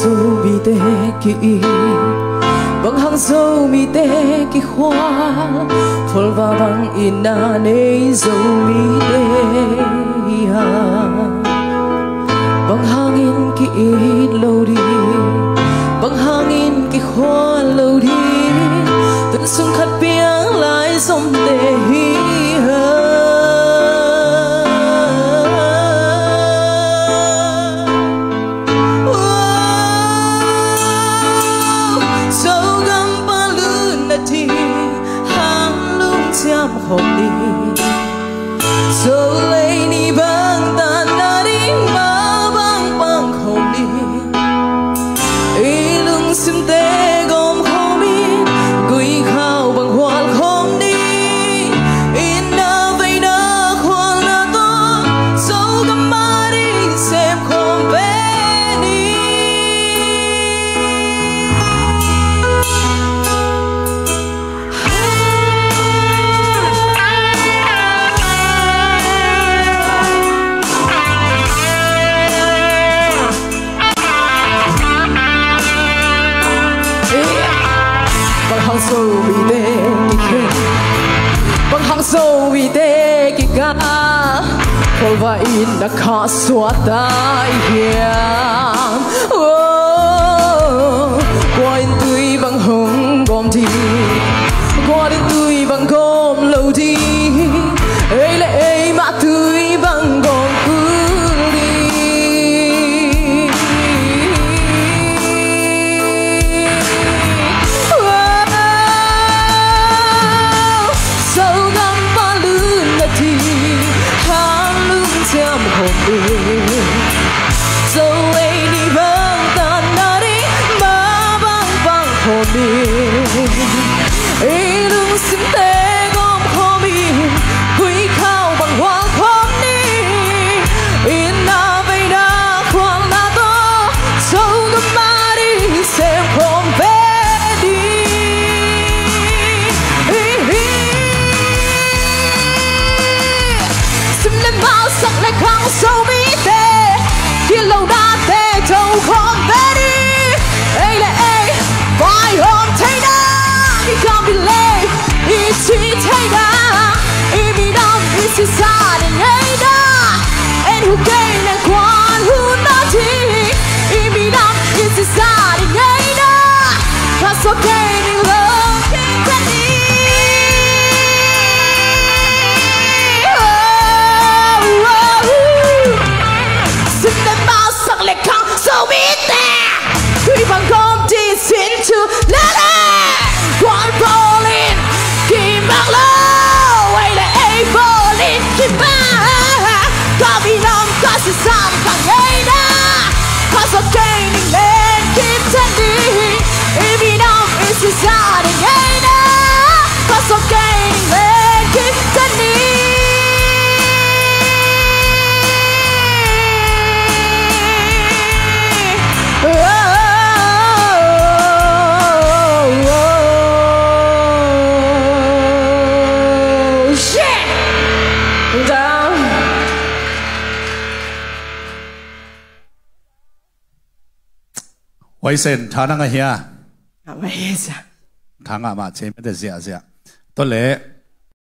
sâu mi tê kỳ bằng hàng sâu mi tê kỳ khoa phol và bằng ina nei sâu mi tê ha bằng hangin kỳ lâu đi bằng hangin kỳ khoa lâu đi tận sung khát biếng lại sông tê hi ha hồng đi so lấy ni bang tan na ding ma bang bang hồng đi ilung sim te gom hồng đi gui khao bằng hoa hồng đi ina vei na khoan na to so kamari xem không về đi sâu vì tê kỳ khen bằng hàng sâu vì tê kỳ ca khol và in đã khá xóa tai hiền qua in tươi bằng hồng gom thì qua đến tươi bằng gom lâu thì ấy là ấy mà tươi bằng gom cứ so lấy đi vang tan na đi ma bang bang hồn đi ilung sim te gom hồn đi quy khao bằng hoa hồn đi ina vei na khoan na to so gama đi xem không về đi sim lên bao sắc lại khang sâu mi tê kia lâu đã tê trâu không về đi ấy là ấy phải hôm thấy đã đi không bị lệ đi chỉ thấy đã ý mi đam đi xì xa đến ấy đã em hú cây này quan hú nó chỉ ý mi đam đi xì xa đến ấy đã và số cây mình lâu khi quên đi so be there. We van kom dit into lala. One ballin, keep back low. Way the a ballin, keep back. Kami nam kasi sam kangena. Cause of gaining men keep tending. Imi nam is deciding gena. Cause of gaining men keep tending. Wei sen thana nga hiya. Wei sa. Thanga ma che me de zia zia. To le